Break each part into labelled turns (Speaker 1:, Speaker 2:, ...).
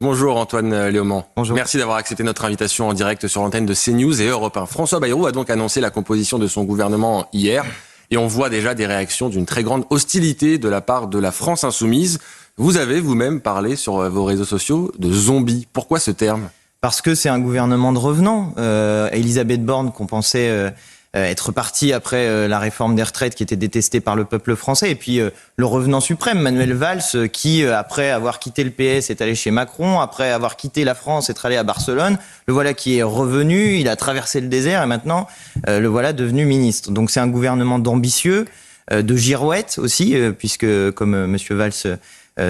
Speaker 1: Bonjour Antoine Léaumont.
Speaker 2: Bonjour.
Speaker 1: Merci d'avoir accepté notre invitation en direct sur l'antenne de CNews et Europe 1. François Bayrou a donc annoncé la composition de son gouvernement hier et on voit déjà des réactions d'une très grande hostilité de la part de la France insoumise. Vous avez vous-même parlé sur vos réseaux sociaux de zombies. Pourquoi ce terme ?
Speaker 2: Parce que c'est un gouvernement de revenants. Elisabeth Borne, qu'on pensait être partie après la réforme des retraites qui était détestée par le peuple français, et puis le revenant suprême, Manuel Valls, qui, après avoir quitté le PS, est allé chez Macron, après avoir quitté la France, est allé à Barcelone. Le voilà qui est revenu, il a traversé le désert et maintenant le voilà devenu ministre. Donc c'est un gouvernement d'ambitieux, de girouettes aussi, puisque comme M. Valls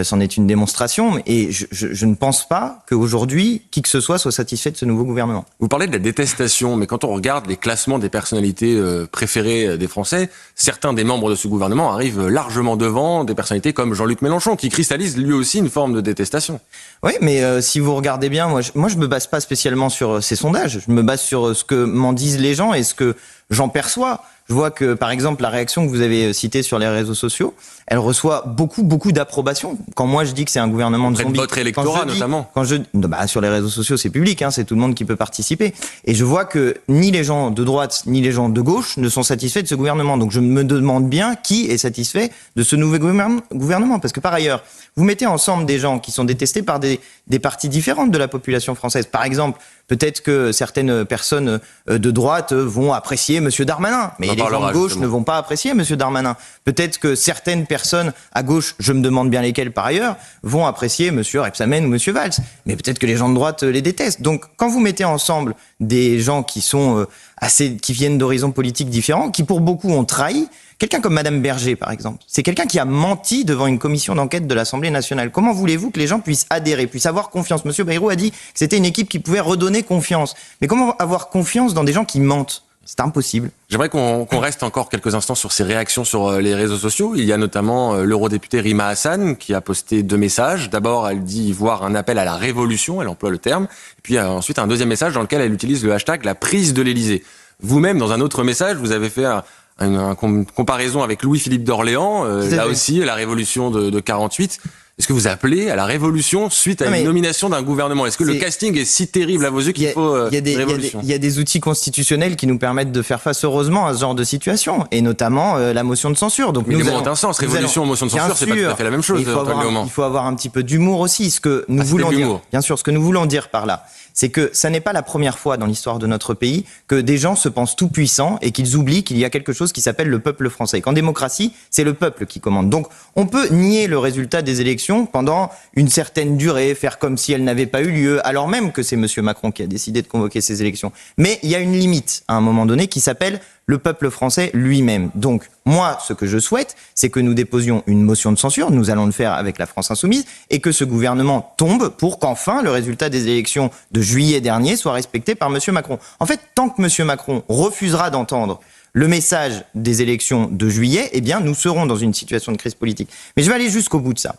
Speaker 2: c'en est une démonstration, et je ne pense pas qu'aujourd'hui, qui que ce soit satisfait de ce nouveau gouvernement.
Speaker 1: Vous parlez de la détestation, mais quand on regarde les classements des personnalités préférées des Français, certains des membres de ce gouvernement arrivent largement devant des personnalités comme Jean-Luc Mélenchon, qui cristallise lui aussi une forme de détestation.
Speaker 2: Oui, mais si vous regardez bien, moi je me base pas spécialement sur ces sondages, je me base sur ce que m'en disent les gens et ce que j'en perçois. Je vois que, par exemple, la réaction que vous avez citée sur les réseaux sociaux, elle reçoit beaucoup d'approbation. Quand moi je dis que c'est un gouvernement de zombies,
Speaker 1: votre électorat notamment.
Speaker 2: Sur les réseaux sociaux, c'est public, c'est tout le monde qui peut participer. Et je vois que ni les gens de droite ni les gens de gauche ne sont satisfaits de ce gouvernement. Donc je me demande bien qui est satisfait de ce nouveau gouvernement. Parce que par ailleurs, vous mettez ensemble des gens qui sont détestés par des parties différentes de la population française. Par exemple, peut-être que certaines personnes de droite vont apprécier M. Darmanin, mais les gens de gauche ne vont pas apprécier M. Darmanin. Peut-être que certaines personnes à gauche, je me demande bien lesquelles par ailleurs, vont apprécier M. Rebsamen ou M. Valls. Mais peut-être que les gens de droite les détestent. Donc quand vous mettez ensemble des gens qui sont qui viennent d'horizons politiques différents, qui pour beaucoup ont trahi, quelqu'un comme Madame Berger, par exemple, c'est quelqu'un qui a menti devant une commission d'enquête de l'Assemblée nationale. Comment voulez-vous que les gens puissent adhérer, puissent avoir confiance ? Monsieur Bayrou a dit que c'était une équipe qui pouvait redonner confiance. Mais comment avoir confiance dans des gens qui mentent ? C'est impossible.
Speaker 1: J'aimerais qu'on reste encore quelques instants sur ces réactions sur les réseaux sociaux. Il y a notamment l'eurodéputée Rima Hassan qui a posté 2 messages. D'abord, elle dit voir un appel à la révolution, elle emploie le terme. Et puis ensuite, un deuxième message dans lequel elle utilise le hashtag la prise de l'Élysée. Vous-même, dans un autre message, vous avez fait une comparaison avec Louis-Philippe d'Orléans, là aussi, la révolution de 48. Est-ce que vous appelez à la révolution suite à une nomination d'un gouvernement ? Est-ce que le casting est si terrible à vos yeux qu'il faut révolution ?
Speaker 2: Il y a des outils constitutionnels qui nous permettent de faire face heureusement à ce genre de situation, et notamment la motion de censure. Donc
Speaker 1: mais les mots ont un sens. Révolution, motion de censure, c'est pas tout à fait la même chose.
Speaker 2: Il faut avoir un petit peu d'humour aussi. Ce que nous voulons dire, bien sûr, ce que nous voulons dire par là, c'est que ça n'est pas la première fois dans l'histoire de notre pays que des gens se pensent tout puissants et qu'ils oublient qu'il y a quelque chose qui s'appelle le peuple français. Et qu'en démocratie, c'est le peuple qui commande. Donc, on peut nier le résultat des élections pendant une certaine durée, faire comme si elles n'avaient pas eu lieu, alors même que c'est M. Macron qui a décidé de convoquer ces élections. Mais il y a une limite, à un moment donné, qui s'appelle le peuple français lui-même. Donc, moi, ce que je souhaite, c'est que nous déposions une motion de censure, nous allons le faire avec la France Insoumise, et que ce gouvernement tombe pour qu'enfin le résultat des élections de juillet dernier soit respecté par M. Macron. En fait, tant que M. Macron refusera d'entendre le message des élections de juillet, eh bien, nous serons dans une situation de crise politique. Mais je vais aller jusqu'au bout de ça.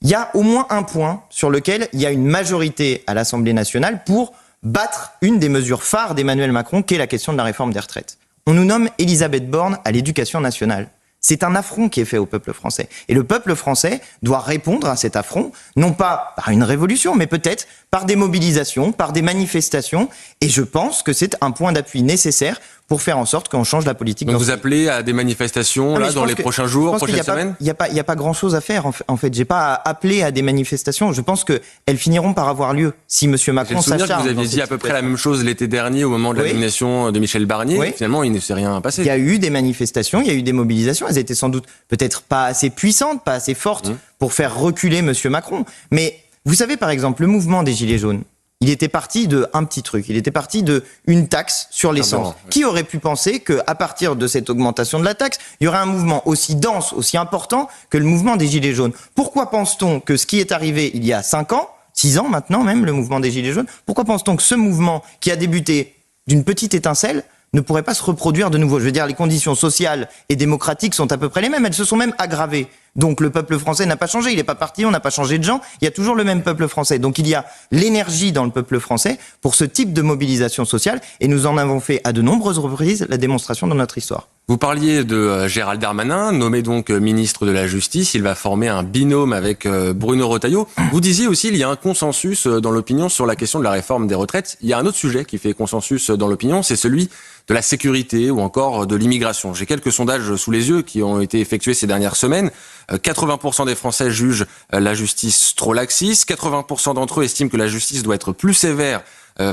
Speaker 2: Il y a au moins un point sur lequel il y a une majorité à l'Assemblée nationale pour battre une des mesures phares d'Emmanuel Macron, qui est la question de la réforme des retraites. On nous nomme Elisabeth Borne à l'éducation nationale. C'est un affront qui est fait au peuple français. Et le peuple français doit répondre à cet affront, non pas par une révolution, mais peut-être par des mobilisations, par des manifestations. Et je pense que c'est un point d'appui nécessaire pour faire en sorte qu'on change la politique.
Speaker 1: Donc vous appelez à des manifestations dans les prochains jours, prochaines semaines ?
Speaker 2: Il n'y a pas grand-chose à faire, en fait. J'ai pas appelé à des manifestations. Je pense qu'elles finiront par avoir lieu si M. Macron s'acharne.
Speaker 1: Vous aviez dit à peu près la même chose l'été dernier au moment de la nomination de Michel Barnier. Oui. Finalement, il ne s'est rien passé.
Speaker 2: Il y a eu des manifestations, il y a eu des mobilisations. Elles étaient sans doute peut-être pas assez puissantes, pas assez fortes pour faire reculer M. Macron. Mais vous savez, par exemple, le mouvement des Gilets jaunes, il était parti de un petit truc. Il était parti de une taxe sur l'essence. Qui aurait pu penser qu'à partir de cette augmentation de la taxe, il y aurait un mouvement aussi dense, aussi important que le mouvement des Gilets jaunes ? Pourquoi pense-t-on que ce qui est arrivé il y a 5 ans, 6 ans maintenant même, le mouvement des Gilets jaunes, pourquoi pense-t-on que ce mouvement qui a débuté d'une petite étincelle ne pourrait pas se reproduire de nouveau ? Je veux dire, les conditions sociales et démocratiques sont à peu près les mêmes. Elles se sont même aggravées. Donc le peuple français n'a pas changé, il n'est pas parti, on n'a pas changé de gens, il y a toujours le même peuple français. Donc il y a l'énergie dans le peuple français pour ce type de mobilisation sociale, et nous en avons fait à de nombreuses reprises la démonstration dans notre histoire.
Speaker 1: Vous parliez de Gérald Darmanin, nommé donc ministre de la Justice. Il va former un binôme avec Bruno Retailleau. Vous disiez aussi qu'il y a un consensus dans l'opinion sur la question de la réforme des retraites. Il y a un autre sujet qui fait consensus dans l'opinion, c'est celui de la sécurité ou encore de l'immigration. J'ai quelques sondages sous les yeux qui ont été effectués ces dernières semaines. 80% des Français jugent la justice trop laxiste. 80% d'entre eux estiment que la justice doit être plus sévère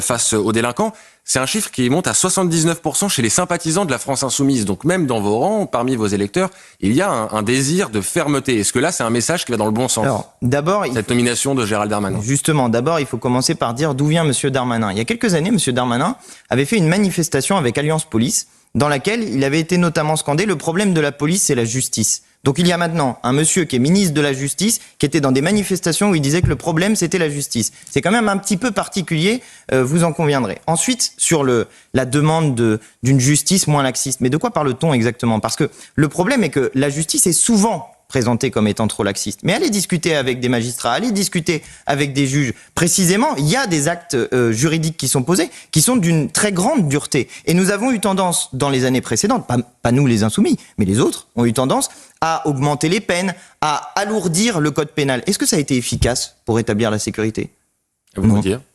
Speaker 1: face aux délinquants. C'est un chiffre qui monte à 79% chez les sympathisants de la France insoumise. Donc même dans vos rangs, parmi vos électeurs, il y a un désir de fermeté. Est-ce que là, c'est un message qui va dans le bon sens?
Speaker 2: Alors, d'abord,
Speaker 1: cette nomination de Gérald Darmanin.
Speaker 2: Justement, d'abord, il faut commencer par dire d'où vient Monsieur Darmanin. Il y a quelques années, Monsieur Darmanin avait fait une manifestation avec Alliance Police, dans laquelle il avait été notamment scandé: le problème de la police, c'est la justice. Donc il y a maintenant un monsieur qui est ministre de la Justice, qui était dans des manifestations où il disait que le problème, c'était la justice. C'est quand même un petit peu particulier, vous en conviendrez. Ensuite, sur la demande d'une justice moins laxiste. Mais de quoi parle-t-on exactement? Parce que le problème est que la justice est souvent présentée comme étant trop laxiste. Mais allez discuter avec des magistrats, allez discuter avec des juges. Précisément, il y a des actes juridiques qui sont posés, qui sont d'une très grande dureté. Et nous avons eu tendance, dans les années précédentes, pas nous les insoumis, mais les autres, ont eu tendance à augmenter les peines, à alourdir le code pénal. Est-ce que ça a été efficace pour rétablir la sécurité ?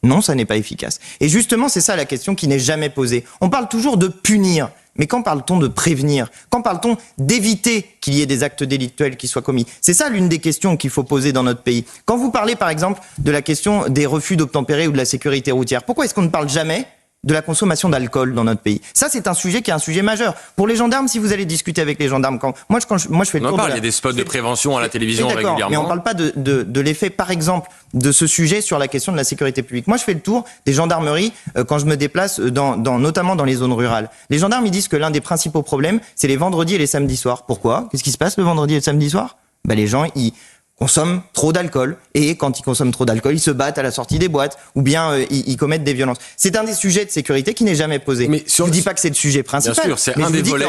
Speaker 2: Non, ça n'est pas efficace. Et justement, c'est ça la question qui n'est jamais posée. On parle toujours de punir. Mais quand parle-t-on de prévenir? Quand parle-t-on d'éviter qu'il y ait des actes délictuels qui soient commis? C'est ça l'une des questions qu'il faut poser dans notre pays. Quand vous parlez par exemple de la question des refus d'obtempérer ou de la sécurité routière, pourquoi est-ce qu'on ne parle jamais de la consommation d'alcool dans notre pays? Ça, c'est un sujet qui est un sujet majeur. Pour les gendarmes, si vous allez discuter avec les gendarmes, moi je fais le tour.
Speaker 1: Il y a des spots de prévention à la télévision régulièrement.
Speaker 2: Mais on ne parle pas de l'effet, par exemple, de ce sujet sur la question de la sécurité publique. Moi, je fais le tour des gendarmeries quand je me déplace, notamment dans les zones rurales. Les gendarmes, ils disent que l'un des principaux problèmes, c'est les vendredis et les samedis soirs. Pourquoi? Qu'est-ce qui se passe le vendredi et le samedi soir? Les gens, ils consomment trop d'alcool, et quand ils consomment trop d'alcool, ils se battent à la sortie des boîtes, ou bien ils commettent des violences. C'est un des sujets de sécurité qui n'est jamais posé. Mais je ne dis pas que c'est le sujet principal.
Speaker 1: Bien sûr, c'est un des volets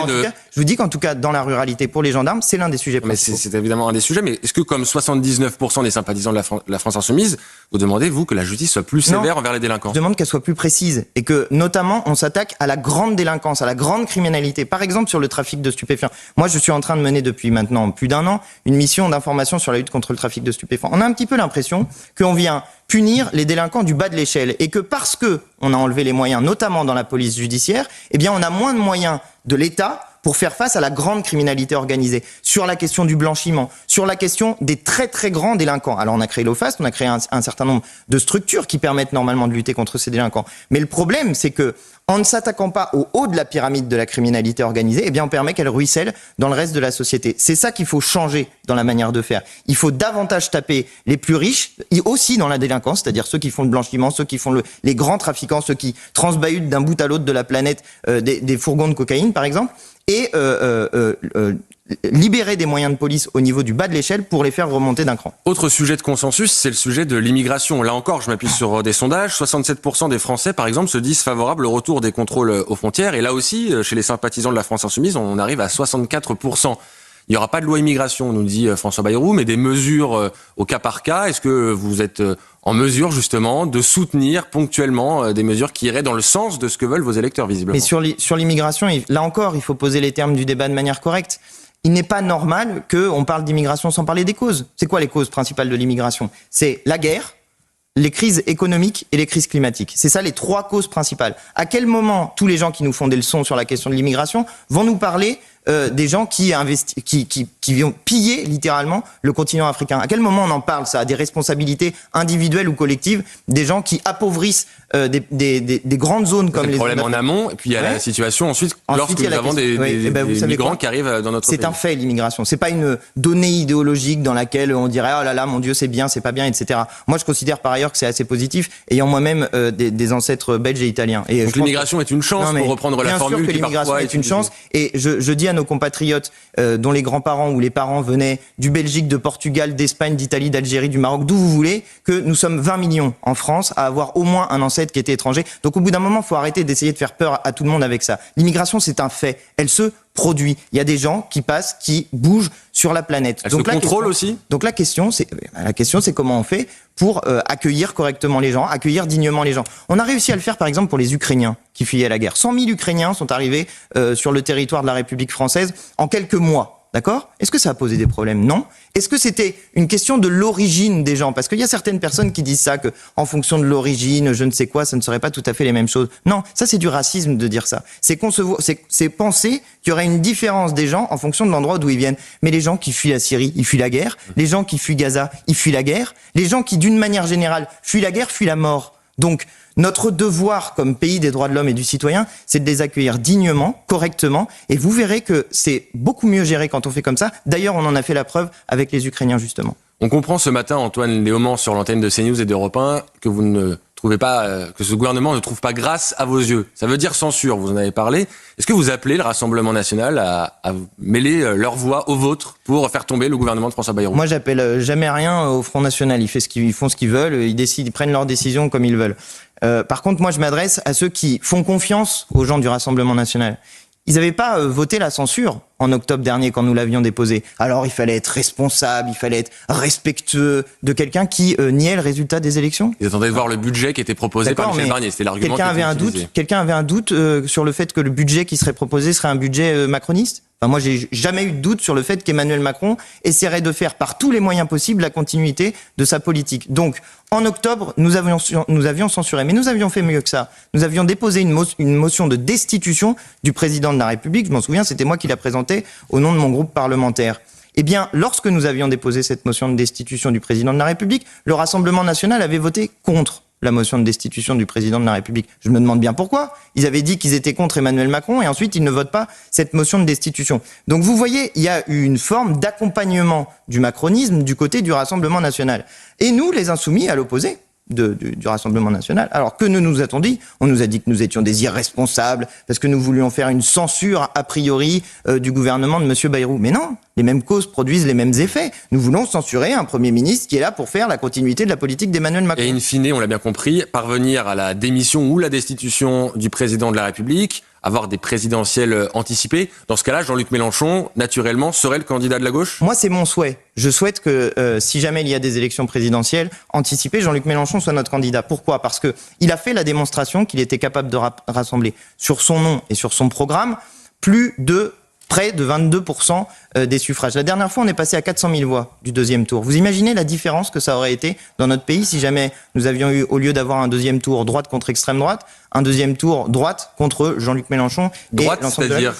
Speaker 2: je vous dis qu'en tout cas, dans la ruralité, pour les gendarmes, c'est l'un des sujets principaux.
Speaker 1: Mais c'est évidemment un des sujets, mais est-ce que comme 79% des sympathisants de la France insoumise, vous demandez, vous, que la justice soit plus sévère envers les délinquants?
Speaker 2: Je demande qu'elle soit plus précise, et que, notamment, on s'attaque à la grande délinquance, à la grande criminalité. Par exemple, sur le trafic de stupéfiants. Moi, je suis en train de mener depuis maintenant plus d'1 an une mission d'information sur la lutte contre le trafic de stupéfiants. On a un petit peu l'impression qu'on vient punir les délinquants du bas de l'échelle, et que parce que on a enlevé les moyens, notamment dans la police judiciaire, eh bien on a moins de moyens de l'État pour faire face à la grande criminalité organisée, sur la question du blanchiment, sur la question des très très grands délinquants. Alors on a créé l'OFAST, on a créé un certain nombre de structures qui permettent normalement de lutter contre ces délinquants. Mais le problème, c'est que en ne s'attaquant pas au haut de la pyramide de la criminalité organisée, eh bien on permet qu'elle ruisselle dans le reste de la société. C'est ça qu'il faut changer dans la manière de faire. Il faut davantage taper les plus riches, et aussi dans la délinquance, c'est-à-dire ceux qui font le blanchiment, ceux qui font les grands trafiquants, ceux qui transbahutent d'un bout à l'autre de la planète des fourgons de cocaïne, par exemple, et libérer des moyens de police au niveau du bas de l'échelle pour les faire remonter d'un cran.
Speaker 1: Autre sujet de consensus, c'est le sujet de l'immigration. Là encore, je m'appuie sur des sondages. 67% des Français, par exemple, se disent favorables au retour des contrôles aux frontières. Et là aussi, chez les sympathisants de la France insoumise, on arrive à 64%. Il n'y aura pas de loi immigration, nous dit François Bayrou, mais des mesures au cas par cas. Est-ce que vous êtes en mesure, justement, de soutenir ponctuellement des mesures qui iraient dans le sens de ce que veulent vos électeurs, visiblement?
Speaker 2: Mais sur l'immigration, là encore, il faut poser les termes du débat de manière correcte. Il n'est pas normal qu'on parle d'immigration sans parler des causes. C'est quoi les causes principales de l'immigration? C'est la guerre, les crises économiques et les crises climatiques. C'est ça les 3 causes principales. À quel moment tous les gens qui nous font des leçons sur la question de l'immigration vont nous parler des gens qui vont piller littéralement le continent africain? À quel moment on en parle? Ça a des responsabilités individuelles ou collectives, des gens qui appauvrissent des grandes zones comme les...
Speaker 1: C'est le problème en amont, et puis il y a la situation ensuite lorsque nous avons des migrants qui arrivent dans notre pays.
Speaker 2: C'est un fait, l'immigration. C'est pas une donnée idéologique dans laquelle on dirait « Oh là là, mon Dieu, c'est bien, c'est pas bien, etc. » Moi, je considère par ailleurs que c'est assez positif, ayant moi-même des ancêtres belges et italiens. Et
Speaker 1: donc l'immigration est une chance, pour reprendre la formule.
Speaker 2: Bien sûr que l'immigration est une chance, et je dis à nos compatriotes dont les grands-parents ou les parents venaient du Belgique, de Portugal, d'Espagne, d'Italie, d'Algérie, du Maroc, d'où vous voulez, que nous sommes 20 millions en France à avoir au moins un ancêtre qui était étranger. Donc au bout d'un moment, il faut arrêter d'essayer de faire peur à tout le monde avec ça. L'immigration, c'est un fait. Elle se produit. Il y a des gens qui passent, qui bougent sur la planète.
Speaker 1: Elle se contrôle aussi.
Speaker 2: Donc la question, c'est comment on fait pour accueillir correctement les gens, accueillir dignement les gens. On a réussi à le faire, par exemple, pour les Ukrainiens qui fuyaient la guerre. 100 000 Ukrainiens sont arrivés sur le territoire de la République française en quelques mois. D'accord ? Est-ce que ça a posé des problèmes ? Non. Est-ce que c'était une question de l'origine des gens ? Parce qu'il y a certaines personnes qui disent ça, que en fonction de l'origine, je ne sais quoi, ça ne serait pas tout à fait les mêmes choses. Non, ça c'est du racisme de dire ça. C'est penser qu'il y aurait une différence des gens en fonction de l'endroit d'où ils viennent. Mais les gens qui fuient la Syrie, ils fuient la guerre. Les gens qui fuient Gaza, ils fuient la guerre. Les gens qui, d'une manière générale, fuient la guerre, fuient la mort. Donc, notre devoir comme pays des droits de l'homme et du citoyen, c'est de les accueillir dignement, correctement, et vous verrez que c'est beaucoup mieux géré quand on fait comme ça. D'ailleurs, on en a fait la preuve avec les Ukrainiens, justement.
Speaker 1: On comprend ce matin, Antoine Léaumont, sur l'antenne de CNews et d'Europe 1, que vous ne trouvez pas, que ce gouvernement ne trouve pas grâce à vos yeux. Ça veut dire censure, vous en avez parlé. Est-ce que vous appelez le Rassemblement national à mêler leur voix aux vôtres pour faire tomber le gouvernement de François Bayrou ?
Speaker 2: Moi, j'appelle jamais rien au Front National. Ils font ce qu'ils veulent, ils prennent leurs décisions comme ils veulent. Par contre, moi, je m'adresse à ceux qui font confiance aux gens du Rassemblement national. Ils n'avaient pas voté la censure en octobre dernier quand nous l'avions déposée. Alors, il fallait être responsable, il fallait être respectueux de quelqu'un qui niait le résultat des élections.
Speaker 1: Ils attendaient de voir le budget qui était proposé par Michel Barnier. C'était l'argument
Speaker 2: quelqu'un avait un doute sur le fait que le budget qui serait proposé serait un budget macroniste ? Enfin, moi, j'ai jamais eu de doute sur le fait qu'Emmanuel Macron essaierait de faire par tous les moyens possibles la continuité de sa politique. Donc, en octobre, nous avions censuré, mais nous avions fait mieux que ça. Nous avions déposé une motion de destitution du président de la République. Je m'en souviens, c'était moi qui la présentais au nom de mon groupe parlementaire. Eh bien, lorsque nous avions déposé cette motion de destitution du président de la République, le Rassemblement national avait voté contre la motion de destitution du président de la République. Je me demande bien pourquoi. Ils avaient dit qu'ils étaient contre Emmanuel Macron et ensuite ils ne votent pas cette motion de destitution. Donc vous voyez, il y a eu une forme d'accompagnement du macronisme du côté du Rassemblement national. Et nous, les insoumis, à l'opposé du Rassemblement national, alors que nous a-t-on dit ? On nous a dit que nous étions des irresponsables parce que nous voulions faire une censure a priori du gouvernement de M. Bayrou. Mais non, les mêmes causes produisent les mêmes effets. Nous voulons censurer un Premier ministre qui est là pour faire la continuité de la politique d'Emmanuel Macron.
Speaker 1: Et in fine, on l'a bien compris, parvenir à la démission ou la destitution du président de la République, avoir des présidentielles anticipées. Dans ce cas-là, Jean-Luc Mélenchon, naturellement, serait le candidat de la gauche ?
Speaker 2: Moi, c'est mon souhait. Je souhaite que, si jamais il y a des élections présidentielles anticipées, Jean-Luc Mélenchon soit notre candidat. Pourquoi ? Parce que il a fait la démonstration qu'il était capable de rassembler sur son nom et sur son programme près de 22% des suffrages. La dernière fois, on est passé à 400 000 voix du deuxième tour. Vous imaginez la différence que ça aurait été dans notre pays si jamais nous avions eu, au lieu d'avoir un deuxième tour droite contre extrême droite, un deuxième tour droite contre Jean-Luc Mélenchon.
Speaker 1: Droite, c'est-à-dire,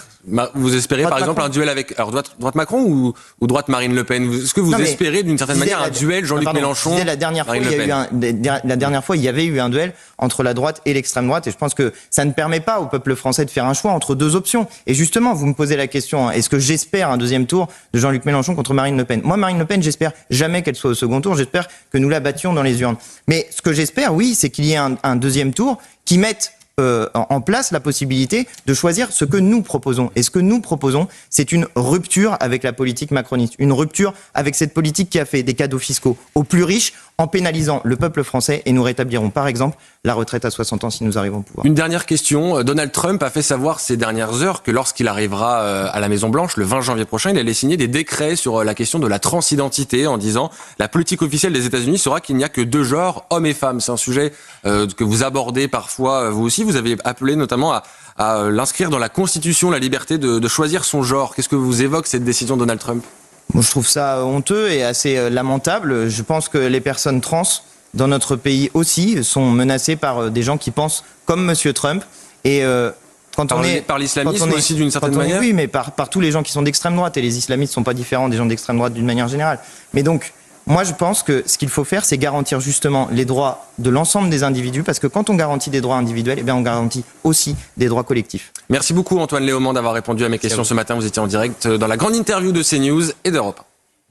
Speaker 1: vous espérez par exemple un duel avec droite Macron ou droite Marine Le Pen ? Est-ce que vous espérez d'une certaine manière un duel Jean-Luc Mélenchon ?
Speaker 2: La dernière fois, il y avait eu un duel entre la droite et l'extrême droite, et je pense que ça ne permet pas au peuple français de faire un choix entre deux options. Et justement, vous me posez la question, est-ce que j'espère un deuxième tour de Jean-Luc Mélenchon contre Marine Le Pen ? Moi, Marine Le Pen, j'espère jamais qu'elle soit au second tour, j'espère que nous la battions dans les urnes. Mais ce que j'espère, oui, c'est qu'il y ait un deuxième tour qui mette en place la possibilité de choisir ce que nous proposons. Et ce que nous proposons, c'est une rupture avec la politique macroniste, une rupture avec cette politique qui a fait des cadeaux fiscaux aux plus riches en pénalisant le peuple français, et nous rétablirons par exemple la retraite à 60 ans si nous arrivons au pouvoir.
Speaker 1: Une dernière question. Donald Trump a fait savoir ces dernières heures que lorsqu'il arrivera à la Maison-Blanche le 20 janvier prochain, il allait signer des décrets sur la question de la transidentité en disant la politique officielle des États-Unis sera qu'il n'y a que deux genres, hommes et femmes. C'est un sujet que vous abordez parfois vous aussi. Vous avez appelé notamment à l'inscrire dans la Constitution, la liberté de choisir son genre. Qu'est-ce que vous évoque cette décision de Donald Trump ?
Speaker 2: Moi, je trouve ça honteux et assez lamentable. Je pense que les personnes trans dans notre pays aussi sont menacées par des gens qui pensent comme Monsieur Trump. Et
Speaker 1: par l'islamisme aussi d'une certaine manière.
Speaker 2: Oui, mais par tous les gens qui sont d'extrême droite. Et les islamistes ne sont pas différents des gens d'extrême droite d'une manière générale. Mais donc, moi, je pense que ce qu'il faut faire, c'est garantir justement les droits de l'ensemble des individus, parce que quand on garantit des droits individuels, eh bien, on garantit aussi des droits collectifs.
Speaker 1: Merci beaucoup, Antoine Léaumont, d'avoir répondu à mes questions ce matin. Vous étiez en direct dans la grande interview de CNews et d'Europe 1.